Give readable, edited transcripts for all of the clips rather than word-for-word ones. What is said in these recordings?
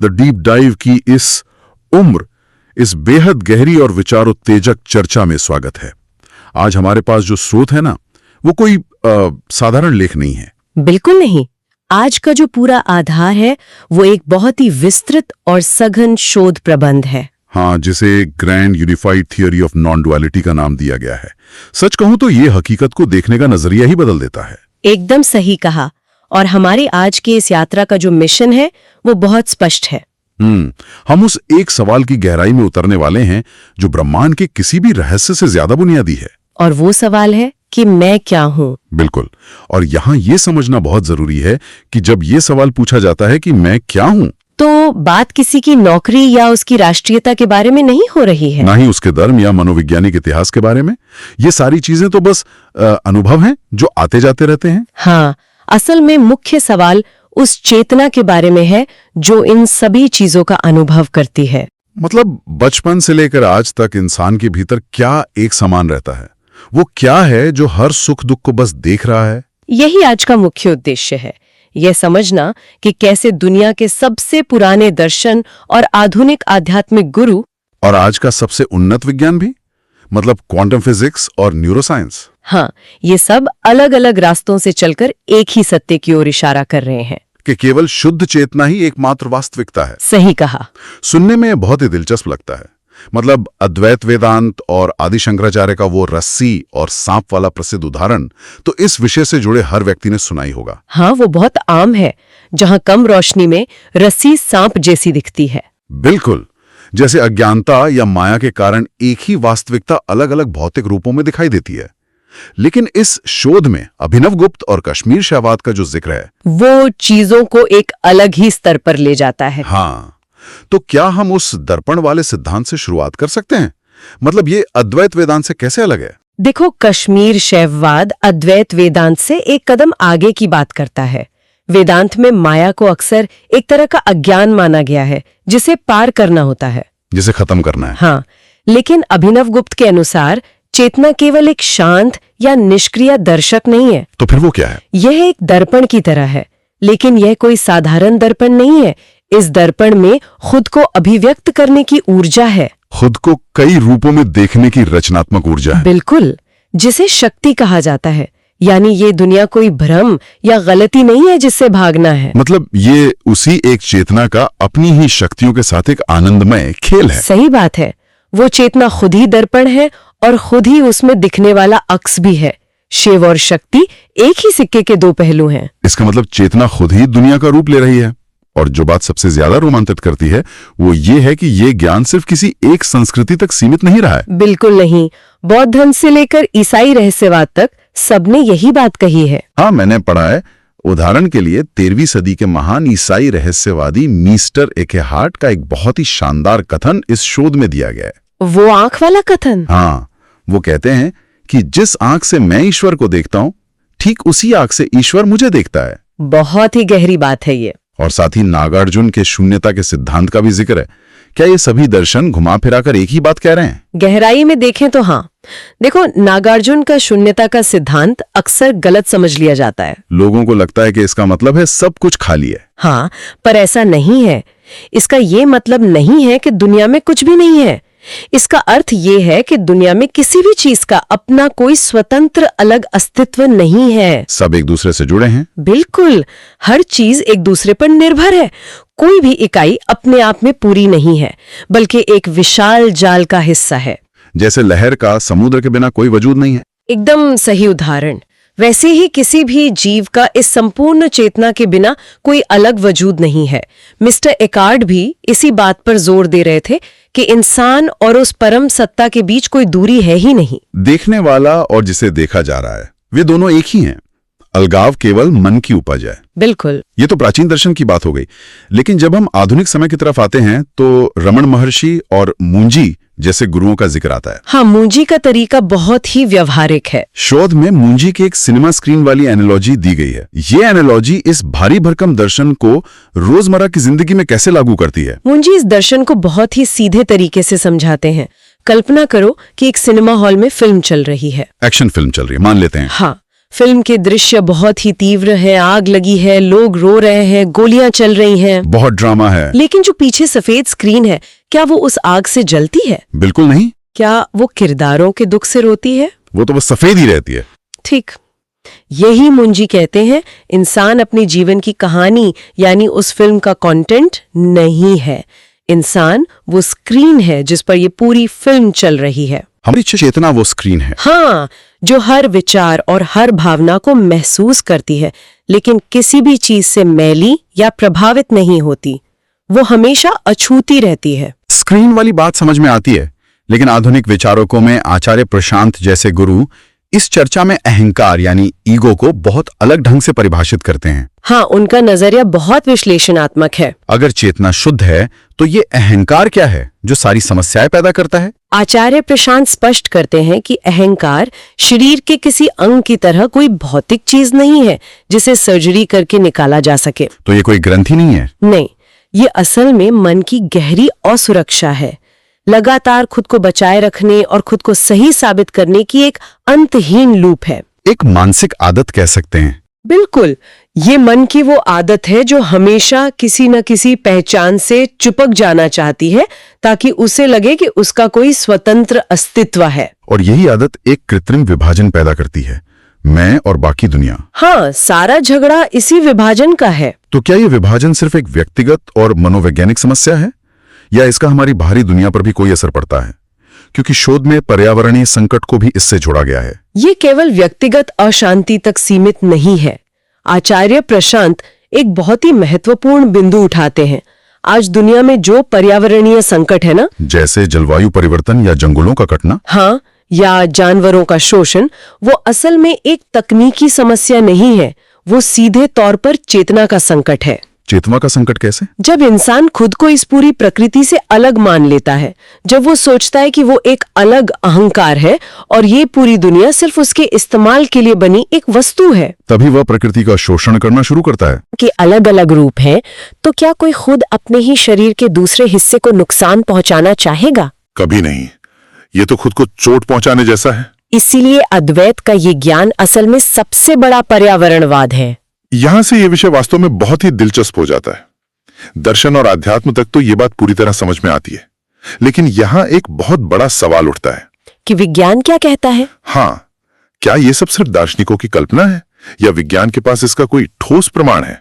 The deep dive की इस उम्र, इस बेहद गहरी और विचार उत्तेजक चर्चा में स्वागत है। आज हमारे पास जो स्रोत है ना, वो कोई साधारण लेख नहीं है। बिल्कुल नहीं। आज का जो पूरा आधार है वो एक बहुत ही विस्तृत और सघन शोध प्रबंध है। हाँ, जिसे grand unified theory of non duality का नाम दिया गया है। सच कहूं तो ये हकीकत को देखने का नजरिया ही बदल देता है। एकदम सही कहा। और हमारी आज की इस यात्रा का जो मिशन है वो बहुत स्पष्ट है। हम उस एक सवाल की गहराई में उतरने वाले हैं जो ब्रह्मांड के किसी भी रहस्य से ज्यादा बुनियादी है। और वो सवाल है कि मैं क्या हूँ। बिल्कुल। और यहाँ ये समझना बहुत जरूरी है कि जब ये सवाल पूछा जाता है कि मैं क्या हूँ, तो बात किसी की नौकरी या उसकी राष्ट्रीयता के बारे में नहीं हो रही है, ना ही उसके धर्म या मनोवैज्ञानिक इतिहास के बारे में। ये सारी चीजें तो बस अनुभव हैं जो आते जाते रहते हैं। हाँ, असल में मुख्य सवाल उस चेतना के बारे में है जो इन सभी चीजों का अनुभव करती है। मतलब बचपन से लेकर आज तक इंसान के भीतर क्या एक समान रहता है? वो क्या है जो हर सुख दुख को बस देख रहा है? यही आज का मुख्य उद्देश्य है, यह समझना कि कैसे दुनिया के सबसे पुराने दर्शन और आधुनिक आध्यात्मिक गुरु और आज का सबसे उन्नत विज्ञान भी, मतलब क्वांटम फिजिक्स और न्यूरोसाइंस, हाँ, ये सब अलग अलग रास्तों से चलकर एक ही सत्य की ओर इशारा कर रहे हैं कि केवल शुद्ध चेतना ही एकमात्र वास्तविकता है। सही कहा। सुनने में बहुत ही दिलचस्प लगता है। मतलब अद्वैत वेदांत और आदि शंकराचार्य का वो रस्सी और सांप वाला प्रसिद्ध उदाहरण तो इस विषय से जुड़े हर व्यक्ति ने सुना ही होगा। हाँ, वो बहुत आम है, जहाँ कम रोशनी में रस्सी सांप जैसी दिखती है। बिल्कुल, जैसे अज्ञानता या माया के कारण एक ही वास्तविकता अलग अलग भौतिक रूपों में दिखाई देती है। लेकिन इस शोध में अभिनव गुप्त और कश्मीर शहवाद का जो जिक्र है वो चीजों को एक अलग ही स्तर पर ले जाता है। हाँ, तो क्या हम उस दर्पण वाले सिद्धांत से शुरुआत कर सकते हैं? मतलब ये अद्वैत वेदांत से कैसे अलग है? देखो, कश्मीर शैववाद अद्वैत वेदांत से एक कदम आगे की बात करता है। वेदांत में माया को अक्सर एक तरह का अज्ञान माना गया है जिसे पार करना होता है, जिसे खत्म करना है। हाँ, लेकिन अभिनव गुप्त के अनुसार चेतना केवल एक शांत या निष्क्रिय दर्शक नहीं है। तो फिर वो क्या है? यह एक दर्पण की तरह है, लेकिन यह कोई साधारण दर्पण नहीं है। इस दर्पण में खुद को अभिव्यक्त करने की ऊर्जा है, खुद को कई रूपों में देखने की रचनात्मक ऊर्जा है। बिल्कुल, जिसे शक्ति कहा जाता है। यानी ये दुनिया कोई भ्रम या गलती नहीं है जिससे भागना है। मतलब ये उसी एक चेतना का अपनी ही शक्तियों के साथ एक आनंदमय खेल है। सही बात है। वो चेतना खुद ही दर्पण है और खुद ही उसमें दिखने वाला अक्स भी है। शिव और शक्ति एक ही सिक्के के दो पहलू हैं। इसका मतलब चेतना खुद ही दुनिया का रूप ले रही है। और जो बात सबसे ज्यादा रोमांचित करती है वो ये है कि ये ज्ञान सिर्फ किसी एक संस्कृति तक सीमित नहीं रहा है। बिल्कुल नहीं, बौद्ध धर्म से लेकर ईसाई रहस्यवाद तक सबने यही बात कही है। हाँ, मैंने पढ़ा है। उदाहरण के लिए 13वीं सदी के महान ईसाई रहस्यवादी मिस्टर एकेहार्ट का एक बहुत ही शानदार कथन इस शोध में दिया गया है। वो आंख वाला कथन? हाँ, वो कहते हैं कि जिस आंख से मैं ईश्वर को देखता हूं, ठीक उसी आंख से ईश्वर मुझे देखता है। बहुत ही गहरी बात है ये। और साथ ही नागार्जुन के शून्यता के सिद्धांत का भी जिक्र है। क्या ये सभी दर्शन घुमा फिराकर एक ही बात कह रहे हैं? गहराई में देखें तो हाँ। देखो, नागार्जुन का शून्यता का सिद्धांत अक्सर गलत समझ लिया जाता है। लोगों को लगता है कि इसका मतलब है सब कुछ खाली है। हाँ, पर ऐसा नहीं है। इसका ये मतलब नहीं है कि दुनिया में कुछ भी नहीं है। इसका अर्थ ये है कि दुनिया में किसी भी चीज का अपना कोई स्वतंत्र अलग अस्तित्व नहीं है। सब एक दूसरे से जुड़े हैं। बिल्कुल, हर चीज एक दूसरे पर निर्भर है। कोई भी इकाई अपने आप में पूरी नहीं है, बल्कि एक विशाल जाल का हिस्सा है। जैसे लहर का समुद्र के बिना कोई वजूद नहीं है। एकदम सही उदाहरण। वैसे ही किसी भी जीव का इस संपूर्ण चेतना के बिना कोई अलग वजूद नहीं है। मिस्टर एकार्ड भी इसी बात पर जोर दे रहे थे कि इंसान और उस परम सत्ता के बीच कोई दूरी है ही नहीं। देखने वाला और जिसे देखा जा रहा है वे दोनों एक ही हैं। अलगाव केवल मन की उपज है। बिल्कुल, ये तो प्राचीन दर्शन की बात हो गई। लेकिन जब हम आधुनिक समय की तरफ आते हैं तो रमण महर्षि और मुंजी जैसे गुरुओं का जिक्र आता है। हाँ, मुंजी का तरीका बहुत ही व्यवहारिक है। शोध में मुंजी की एक सिनेमा स्क्रीन वाली एनालॉजी दी गई है। ये एनालॉजी इस भारी भरकम दर्शन को रोजमर्रा की जिंदगी में कैसे लागू करती है? मुंजी इस दर्शन को बहुत ही सीधे तरीके से समझाते हैं। कल्पना करो कि एक सिनेमा हॉल में फिल्म चल रही है। एक्शन फिल्म चल रही है, मान लेते हैं। हाँ, फिल्म के दृश्य बहुत ही तीव्र हैं, आग लगी है, लोग रो रहे हैं, गोलियां चल रही हैं। बहुत ड्रामा है। लेकिन जो पीछे सफेद स्क्रीन है, क्या वो उस आग से जलती है? बिल्कुल नहीं। क्या वो किरदारों के दुख से रोती है? वो तो बस सफेद ही रहती है। ठीक, यही मुंजी कहते हैं इंसान अपने जीवन की कहानी यानी उस फिल्म का कंटेंट नहीं है। इंसान वो स्क्रीन है जिस पर ये पूरी फिल्म चल रही है। हमारी चेतना वो स्क्रीन है। हाँ, जो हर विचार और हर भावना को महसूस करती है, लेकिन किसी भी चीज से मैली या प्रभावित नहीं होती। वो हमेशा अछूती रहती है। स्क्रीन वाली बात समझ में आती है, लेकिन आधुनिक विचारकों में आचार्य प्रशांत जैसे गुरु इस चर्चा में अहंकार यानी ईगो को बहुत अलग ढंग से परिभाषित करते हैं। हाँ, उनका नजरिया बहुत विश्लेषणात्मक है। अगर चेतना शुद्ध है तो ये अहंकार क्या है जो सारी समस्याएं पैदा करता है? आचार्य प्रशांत स्पष्ट करते हैं कि अहंकार शरीर के किसी अंग की तरह कोई भौतिक चीज नहीं है जिसे सर्जरी करके निकाला जा सके। तो ये कोई ग्रंथि नहीं है? नहीं, ये असल में मन की गहरी असुरक्षा है। लगातार खुद को बचाए रखने और खुद को सही साबित करने की एक अंतहीन लूप है। एक मानसिक आदत कह सकते हैं। बिल्कुल, ये मन की वो आदत है जो हमेशा किसी न किसी पहचान से चिपक जाना चाहती है ताकि उसे लगे कि उसका कोई स्वतंत्र अस्तित्व है। और यही आदत एक कृत्रिम विभाजन पैदा करती है, मैं और बाकी दुनिया। हाँ, सारा झगड़ा इसी विभाजन का है। तो क्या ये विभाजन सिर्फ एक व्यक्तिगत और मनोवैज्ञानिक समस्या है, या इसका हमारी बाहरी दुनिया पर भी कोई असर पड़ता है? क्योंकि शोध में पर्यावरणीय संकट को भी इससे जोड़ा गया है। ये केवल व्यक्तिगत अशांति तक सीमित नहीं है। आचार्य प्रशांत एक बहुत ही महत्वपूर्ण बिंदु उठाते हैं। आज दुनिया में जो पर्यावरणीय संकट है ना, जैसे जलवायु परिवर्तन या जंगलों का कटना, हाँ, या जानवरों का शोषण, वो असल में एक तकनीकी समस्या नहीं है, वो सीधे तौर पर चेतना का संकट है। चेतना का संकट कैसे? जब इंसान खुद को इस पूरी प्रकृति से अलग मान लेता है, जब वो सोचता है कि वो एक अलग अहंकार है और ये पूरी दुनिया सिर्फ उसके इस्तेमाल के लिए बनी एक वस्तु है, तभी वह प्रकृति का शोषण करना शुरू करता है। कि अलग अलग रूप हैं, तो क्या कोई खुद अपने ही शरीर के दूसरे हिस्से को नुकसान पहुंचाना चाहेगा? कभी नहीं। ये तो खुद को चोट पहुंचाने जैसा है। इसीलिए अद्वैत का ये ज्ञान असल में सबसे बड़ा पर्यावरणवाद है। यहां से ये विषय वास्तव में बहुत ही दिलचस्प हो जाता है। दर्शन और अध्यात्म तक तो ये बात पूरी तरह समझ में आती है, लेकिन यहां एक बहुत बड़ा सवाल उठता है कि विज्ञान क्या कहता है? हाँ, क्या ये सब सिर्फ दार्शनिकों की कल्पना है, या विज्ञान के पास इसका कोई ठोस प्रमाण है?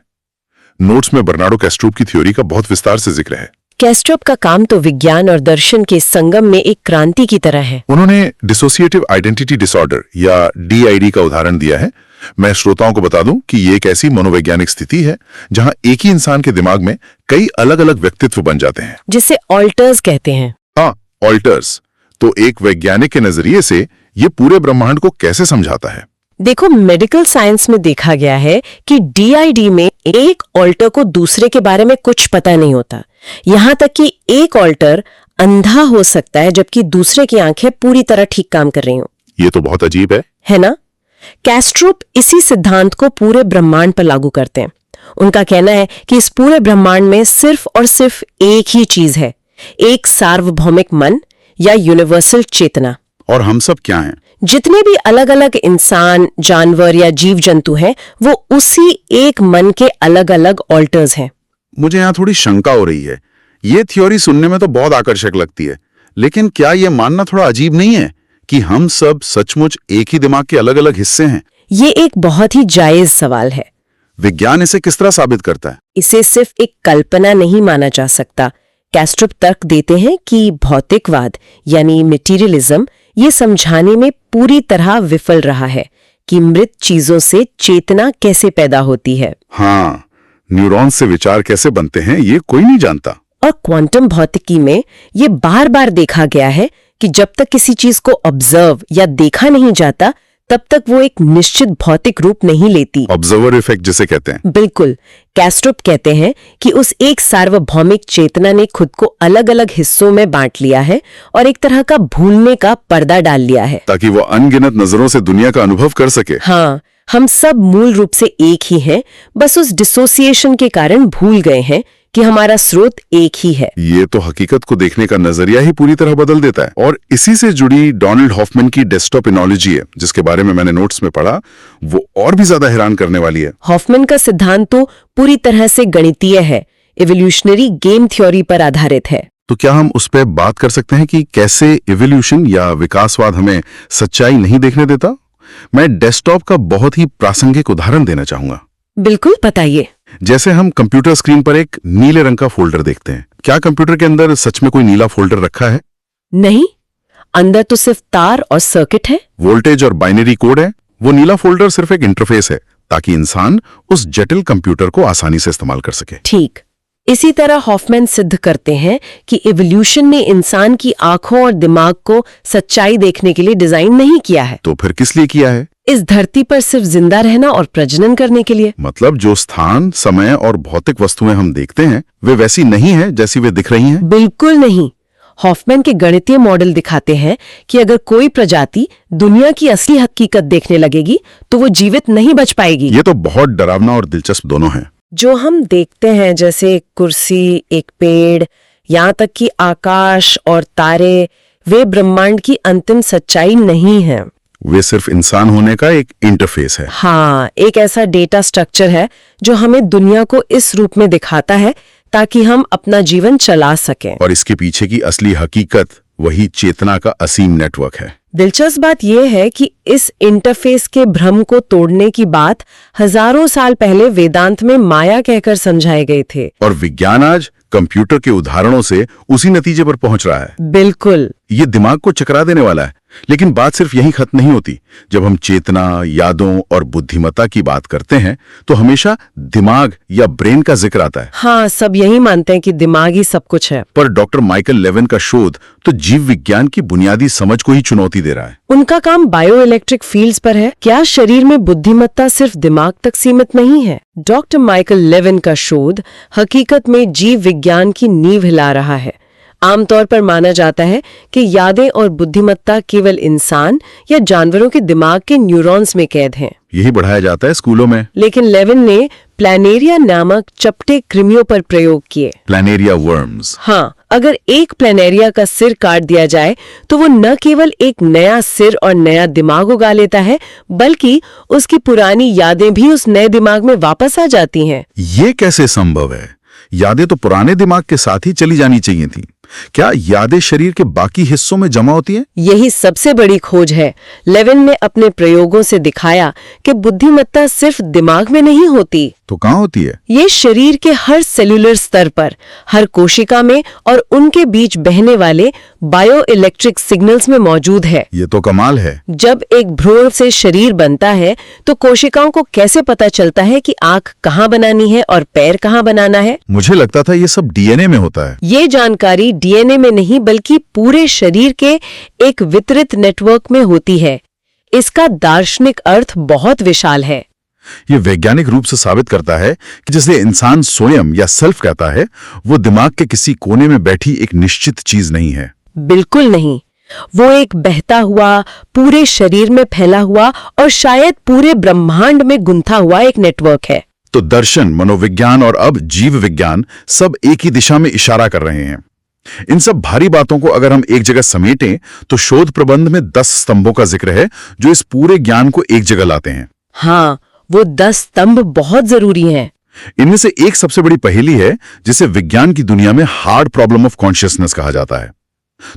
नोट्स में बर्नार्डो कैस्ट्रोप की थ्योरी का बहुत विस्तार से जिक्र है। कैस्ट्रोप का काम तो विज्ञान और दर्शन के संगम में एक क्रांति की तरह है। उन्होंने डिसोसिएटिव आइडेंटिटी डिसऑर्डर या DID का उदाहरण दिया है। मैं श्रोताओं को बता दूं कि ये एक ऐसी मनोवैज्ञानिक स्थिति है जहां एक ही इंसान के दिमाग में कई अलग अलग व्यक्तित्व बन जाते हैं, जिसे ऑल्टर्स कहते हैं। हाँ, ऑल्टर्स। तो एक वैज्ञानिक के नजरिए से ये पूरे ब्रह्मांड को कैसे समझाता है? देखो, मेडिकल साइंस में देखा गया है कि DID में एक ऑल्टर को दूसरे के बारे में कुछ पता नहीं होता। यहाँ तक कि एक ऑल्टर अंधा हो सकता है जबकि दूसरे की आंखें पूरी तरह ठीक काम कर रही हों। ये तो बहुत अजीब है ना? कैस्ट्रोप इसी सिद्धांत को पूरे ब्रह्मांड पर लागू करते हैं। उनका कहना है कि इस पूरे ब्रह्मांड में सिर्फ और सिर्फ एक ही चीज है, एक सार्वभौमिक मन या यूनिवर्सल चेतना। और हम सब क्या हैं? जितने भी अलग अलग इंसान, जानवर या जीव जंतु हैं, वो उसी एक मन के अलग अलग ऑल्टर्स हैं। मुझे यहाँ थोड़ी शंका हो रही है। ये थ्योरी सुनने में तो बहुत आकर्षक लगती है, लेकिन क्या ये मानना थोड़ा अजीब नहीं है कि हम सब सचमुच एक ही दिमाग के अलग अलग हिस्से हैं? ये एक बहुत ही जायज सवाल है। विज्ञान इसे किस तरह साबित करता है? इसे सिर्फ एक कल्पना नहीं माना जा सकता। कैस्ट्रोप तर्क देते हैं कि भौतिकवाद यानी मटेरियलिज्म ये समझाने में पूरी तरह विफल रहा है कि मृत चीजों से चेतना कैसे पैदा होती है। हाँ, न्यूरॉन से विचार कैसे बनते हैं ये कोई नहीं जानता। और क्वांटम भौतिकी में ये बार बार देखा गया है कि जब तक किसी चीज को ऑब्जर्व या देखा नहीं जाता, तब तक वो एक निश्चित भौतिक रूप नहीं लेती। ऑब्जर्वर इफेक्ट जिसे कहते हैं। बिल्कुल। कैस्ट्रोप कहते हैं कि उस एक सार्वभौमिक चेतना ने खुद को अलग अलग हिस्सों में बांट लिया है और एक तरह का भूलने का पर्दा डाल लिया है, ताकि वो अनगिनत नजरों से दुनिया का अनुभव कर सके। हाँ, हम सब मूल रूप से एक ही हैं, बस उस डिसोसिएशन के कारण भूल गए हैं कि हमारा स्रोत एक ही है। ये तो हकीकत को देखने का नजरिया ही पूरी तरह बदल देता है। और इसी से जुड़ी डोनाल्ड हॉफमैन की डेस्कटॉप एनोलॉजी है, जिसके बारे में मैंने नोट्स में पढ़ा, वो और भी ज्यादा हैरान करने वाली है। हॉफमैन का सिद्धांत तो पूरी तरह से गणितीय है, इवोल्यूशनरी गेम थ्योरी पर आधारित है। तो क्या हम उस पर बात कर सकते हैं कि कैसे इवोल्यूशन या विकासवाद हमें सच्चाई नहीं देखने देता? मैं डेस्कटॉप का बहुत ही प्रासंगिक उदाहरण देना चाहूंगा। बिल्कुल, बताइए। जैसे हम कंप्यूटर स्क्रीन पर एक नीले रंग का फोल्डर देखते हैं, क्या कंप्यूटर के अंदर सच में कोई नीला फोल्डर रखा है? नहीं, अंदर तो सिर्फ तार और सर्किट है। वोल्टेज और बाइनरी कोड है। वो नीला फोल्डर सिर्फ एक इंटरफेस है ताकि इंसान उस जटिल कंप्यूटर को आसानी से इस्तेमाल कर सके। ठीक, इसी तरह हॉफमैन सिद्ध करते हैं कि इवोल्यूशन ने इंसान की आंखों और दिमाग को सच्चाई देखने के लिए डिजाइन नहीं किया है। तो फिर किस लिए किया है? इस धरती पर सिर्फ जिंदा रहना और प्रजनन करने के लिए। मतलब जो स्थान, समय और भौतिक वस्तुएं हम देखते हैं वे वैसी नहीं है जैसी वे दिख रही हैं। बिल्कुल नहीं। हॉफमैन के गणितीय मॉडल दिखाते हैं कि अगर कोई प्रजाति दुनिया की असली हकीकत देखने लगेगी तो वो जीवित नहीं बच पाएगी। ये तो बहुत डरावना और दिलचस्प दोनों है। जो हम देखते हैं, जैसे एक कुर्सी, एक पेड़, यहाँ तक कि आकाश और तारे, वे ब्रह्मांड की अंतिम सच्चाई नहीं है। वे सिर्फ इंसान होने का एक इंटरफेस है। हाँ, एक ऐसा डेटा स्ट्रक्चर है जो हमें दुनिया को इस रूप में दिखाता है ताकि हम अपना जीवन चला सकें। और इसके पीछे की असली हकीकत वही चेतना का असीम नेटवर्क है। दिलचस्प बात यह है कि इस इंटरफेस के भ्रम को तोड़ने की बात हजारों साल पहले वेदांत में माया कहकर समझाए गए थे। और विज्ञान आज कंप्यूटर के उदाहरणों से उसी नतीजे पर पहुंच रहा है। बिल्कुल। ये दिमाग को चकरा देने वाला है। लेकिन बात सिर्फ यहीं खत्म नहीं होती। जब हम चेतना, यादों और बुद्धिमत्ता की बात करते हैं तो हमेशा दिमाग या ब्रेन का जिक्र आता है। हाँ, सब यही मानते हैं कि दिमाग ही सब कुछ है। पर डॉक्टर माइकल लेविन का शोध तो जीव विज्ञान की बुनियादी समझ को ही चुनौती दे रहा है। उनका काम बायो इलेक्ट्रिक फील्ड्स पर है। क्या शरीर में बुद्धिमत्ता सिर्फ दिमाग तक सीमित नहीं है? डॉक्टर माइकल लेविन का शोध हकीकत में जीव विज्ञान की नींव हिला रहा है। आमतौर पर माना जाता है कि यादें और बुद्धिमत्ता केवल इंसान या जानवरों के दिमाग के न्यूरॉन्स में कैद हैं। यही बढ़ाया जाता है स्कूलों में। लेकिन लेविन ने प्लैनेरिया नामक चपटे कृमियों पर प्रयोग किए। Planaria worms. हाँ, अगर एक प्लैनेरिया का सिर काट दिया जाए तो वो न केवल एक नया सिर और नया दिमाग उगा लेता है, बल्कि उसकी पुरानी यादें भी उस नए दिमाग में वापस आ जाती हैं। ये कैसे संभव है? यादें तो पुराने दिमाग के साथ ही चली जानी चाहिए थी। क्या यादें शरीर के बाकी हिस्सों में जमा होती हैं? यही सबसे बड़ी खोज है। लेविन ने अपने प्रयोगों से दिखाया कि बुद्धिमत्ता सिर्फ दिमाग में नहीं होती। तो कहाँ होती है? ये शरीर के हर सेल्यूलर स्तर पर, हर कोशिका में और उनके बीच बहने वाले बायो इलेक्ट्रिक सिग्नल्स में मौजूद है। ये तो कमाल है। जब एक भ्रूण से शरीर बनता है तो कोशिकाओं को कैसे पता चलता है कि आंख कहाँ बनानी है और पैर कहाँ बनाना है? मुझे लगता था ये सब डीएनए में होता है। ये जानकारी डीएनए में नहीं बल्कि पूरे शरीर के एक वितरित नेटवर्क में होती है। इसका दार्शनिक अर्थ बहुत विशाल है। ये वैज्ञानिक रूप से साबित करता है कि जैसे इंसान स्वयं या सेल्फ कहता है, वो दिमाग के किसी कोने में बैठी एक निश्चित चीज नहीं है। बिल्कुल नहीं। वो एक बहता हुआ, पूरे शरीर में फैला हुआ और शायद पूरे ब्रह्मांड में गुंथा हुआ एक नेटवर्क है। तो दर्शन, मनोविज्ञान और अब जीव विज्ञान सब एक ही दिशा में इशारा कर रहे हैं। इन सब भारी बातों को अगर हम एक जगह समेटें तो शोध प्रबंध में 10 स्तंभों का जिक्र है जो इस पूरे ज्ञान को एक जगह लाते हैं। हाँ, वो 10 स्तंभ बहुत जरूरी हैं। इनमें से एक सबसे बड़ी पहेली है जिसे विज्ञान की दुनिया में हार्ड प्रॉब्लम ऑफ कॉन्शियसनेस कहा जाता है।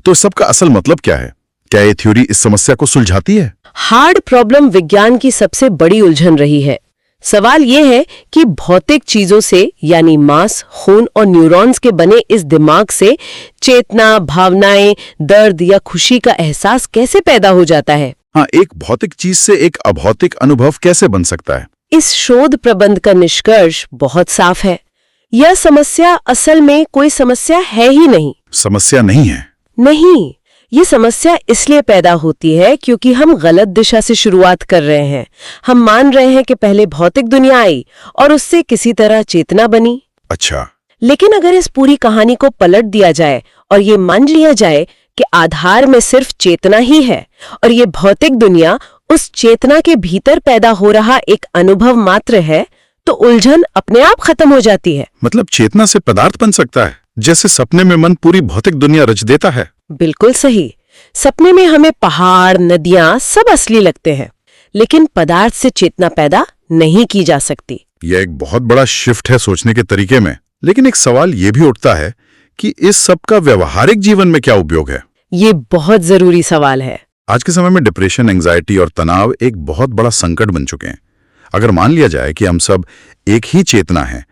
तो इस सब का असल मतलब क्या है? क्या ये थ्योरी इस समस्या को सुलझाती है? हार्ड प्रॉब्लम विज्ञान की सबसे बड़ी उलझन रही है। सवाल यह है कि भौतिक चीजों से यानी मांस, खून और न्यूरॉन्स के बने इस दिमाग से चेतना, भावनाएं, दर्द या खुशी का एहसास कैसे पैदा हो जाता है? हाँ, एक भौतिक चीज से एक अभौतिक अनुभव कैसे बन सकता है? इस शोध प्रबंध का निष्कर्ष बहुत साफ है। यह समस्या असल में कोई समस्या है ही नहीं। समस्या नहीं है? नहीं, ये समस्या इसलिए पैदा होती है क्योंकि हम गलत दिशा से शुरुआत कर रहे हैं। हम मान रहे हैं कि पहले भौतिक दुनिया आई और उससे किसी तरह चेतना बनी। अच्छा। लेकिन अगर इस पूरी कहानी को पलट दिया जाए और ये मान लिया जाए कि आधार में सिर्फ चेतना ही है और ये भौतिक दुनिया उस चेतना के भीतर पैदा हो रहा एक अनुभव मात्र है, तो उलझन अपने आप खत्म हो जाती है। मतलब चेतना से पदार्थ बन सकता है, जैसे सपने में मन पूरी भौतिक दुनिया रच देता है। बिल्कुल सही। सपने में हमें पहाड़, नदियां सब असली लगते हैं, लेकिन पदार्थ से चेतना पैदा नहीं की जा सकती। यह एक बहुत बड़ा शिफ्ट है सोचने के तरीके में। लेकिन एक सवाल यह भी उठता है कि इस सब का व्यवहारिक जीवन में क्या उपयोग है? ये बहुत जरूरी सवाल है। आज के समय में डिप्रेशन, एंजाइटी और तनाव एक बहुत बड़ा संकट बन चुके हैं। अगर मान लिया जाए कि हम सब एक ही चेतना है,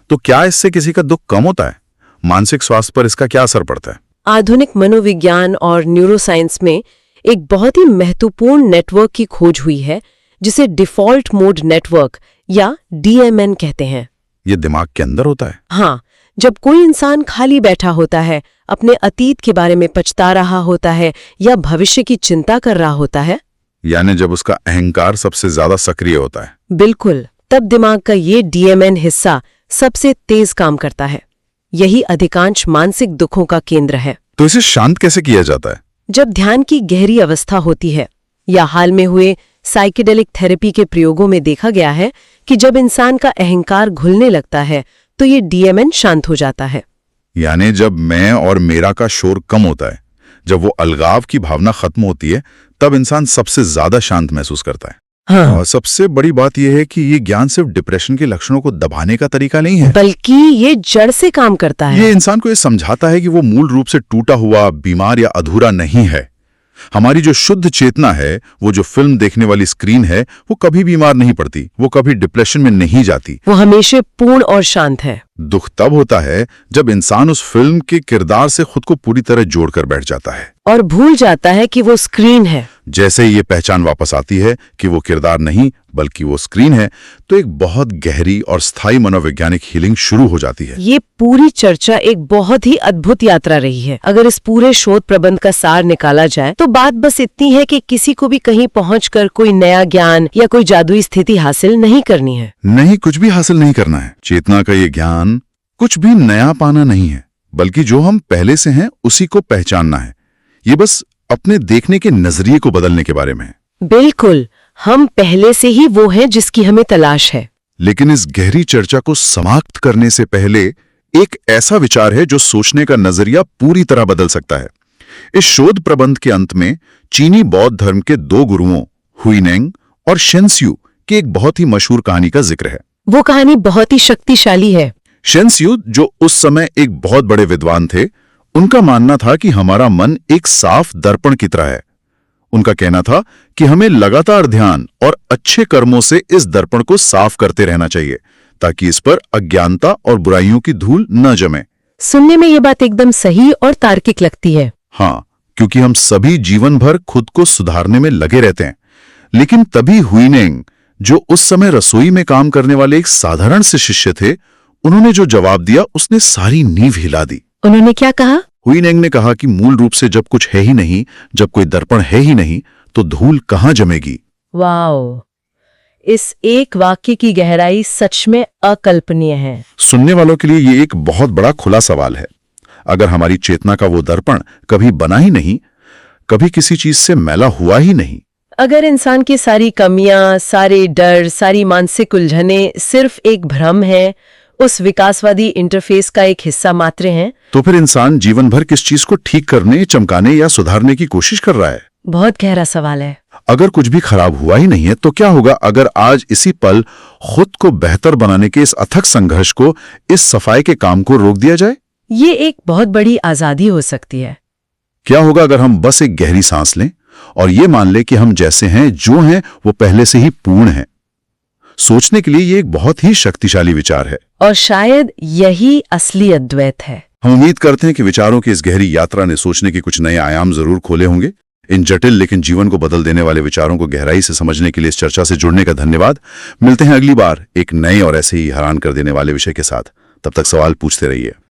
तो क्या इससे किसी का दुख कम होता है? मानसिक स्वास्थ्य पर इसका क्या असर पड़ता है? आधुनिक मनोविज्ञान और न्यूरोसाइंस में एक बहुत ही महत्वपूर्ण नेटवर्क की खोज हुई है, जिसे डिफॉल्ट मोड नेटवर्क या DMN कहते हैं। ये दिमाग के अंदर होता है? हाँ, जब कोई इंसान खाली बैठा होता है, अपने अतीत के बारे में पछता रहा होता है या भविष्य की चिंता कर रहा होता है, यानी जब उसका अहंकार सबसे ज्यादा सक्रिय होता है। बिल्कुल, तब दिमाग का ये DMN हिस्सा सबसे तेज काम करता है। यही अधिकांश मानसिक दुखों का केंद्र है। तो इसे शांत कैसे किया जाता है? जब ध्यान की गहरी अवस्था होती है, या हाल में हुए साइकेडेलिक थेरेपी के प्रयोगों में देखा गया है कि जब इंसान का अहंकार घुलने लगता है तो ये DMN शांत हो जाता है। यानी जब मैं और मेरा का शोर कम होता है, जब वो अलगाव की भावना खत्म होती है, तब इंसान सबसे ज्यादा शांत महसूस करता है। हाँ। और सबसे बड़ी बात यह है कि ये ज्ञान सिर्फ डिप्रेशन के लक्षणों को दबाने का तरीका नहीं है, बल्कि ये जड़ से काम करता है। ये इंसान को ये समझाता है कि वो मूल रूप से टूटा हुआ, बीमार या अधूरा नहीं है। हमारी जो शुद्ध चेतना है, वो जो फिल्म देखने वाली स्क्रीन है, वो कभी बीमार नहीं पड़ती, वो कभी डिप्रेशन में नहीं जाती। वो हमेशा पूर्ण और शांत है। दुख तब होता है जब इंसान उस फिल्म के किरदार से खुद को पूरी तरह जोड़कर बैठ जाता है और भूल जाता है कि वो स्क्रीन है। जैसे ही ये पहचान वापस आती है कि वो किरदार नहीं बल्कि वो स्क्रीन है, तो एक बहुत गहरी और स्थायी मनोवैज्ञानिक हीलिंग शुरू हो जाती है। ये पूरी चर्चा एक बहुत ही अद्भुत यात्रा रही है। अगर इस पूरे शोध प्रबंध का सार निकाला जाए तो बात बस इतनी है कि किसी को भी कहीं पहुंचकर कोई नया ज्ञान या कोई जादुई स्थिति हासिल नहीं करनी है। नहीं, कुछ भी हासिल नहीं करना है। चेतना का ये ज्ञान कुछ भी नया पाना नहीं है, बल्कि जो हम पहले से हैं उसी को पहचानना है। ये बस अपने देखने के नजरिए को बदलने के बारे में है। बिल्कुल, हम पहले से ही वो हैं जिसकी हमें तलाश है। लेकिन इस गहरी चर्चा को समाप्त करने से पहले एक ऐसा विचार है जो सोचने का नजरिया पूरी तरह बदल सकता है। इस शोध प्रबंध के अंत में चीनी बौद्ध धर्म के 2 गुरुओं हुइनेंग और शेंस्यू की एक बहुत ही मशहूर कहानी का जिक्र है। वो कहानी बहुत ही शक्तिशाली है। शेंस्यू, जो उस समय एक बहुत बड़े विद्वान थे, उनका मानना था कि हमारा मन एक साफ दर्पण की तरह है। उनका कहना था कि हमें लगातार ध्यान और अच्छे कर्मों से इस दर्पण को साफ करते रहना चाहिए, ताकि इस पर अज्ञानता और बुराइयों की धूल न जमे। सुनने में ये बात एकदम सही और तार्किक लगती है। हाँ, क्योंकि हम सभी जीवन भर खुद को सुधारने में लगे रहते हैं। लेकिन तभी हुइनेंग, जो उस समय रसोई में काम करने वाले एक साधारण से शिष्य थे, उन्होंने जो जवाब दिया उसने सारी नींव हिला दी। उन्होंने क्या कहा? हुइनेंग ने कहा कि मूल रूप से जब कुछ है ही नहीं, जब कोई दर्पण है ही नहीं, तो धूल कहाँ जमेगी। वाओ, इस एक वाक्य की गहराई सच में अकल्पनीय है। सुनने वालों के लिए ये एक बहुत बड़ा खुला सवाल है। अगर हमारी चेतना का वो दर्पण कभी बना ही नहीं, कभी किसी चीज से मैला हुआ ही नहीं, अगर इंसान की सारी कमियां, सारे डर, सारी मानसिक उलझने सिर्फ एक भ्रम है, उस विकासवादी इंटरफेस का एक हिस्सा मात्र हैं, तो फिर इंसान जीवन भर किस चीज को ठीक करने, चमकाने या सुधारने की कोशिश कर रहा है? बहुत गहरा सवाल है। अगर कुछ भी खराब हुआ ही नहीं है, तो क्या होगा अगर आज इसी पल खुद को बेहतर बनाने के इस अथक संघर्ष को, इस सफाई के काम को रोक दिया जाए? ये एक बहुत बड़ी आजादी हो सकती है। क्या होगा अगर हम बस एक गहरी सांस लें और ये मान लें कि हम जैसे हैं, जो हैं, वो पहले से ही पूर्ण हैं? सोचने के लिए ये एक बहुत ही शक्तिशाली विचार है, और शायद यही असली अद्वैत है। हम उम्मीद करते हैं कि विचारों की इस गहरी यात्रा ने सोचने के कुछ नए आयाम जरूर खोले होंगे। इन जटिल लेकिन जीवन को बदल देने वाले विचारों को गहराई से समझने के लिए इस चर्चा से जुड़ने का धन्यवाद। मिलते हैं अगली बार एक नए और ऐसे ही हैरान कर देने वाले विषय के साथ। तब तक सवाल पूछते रहिए।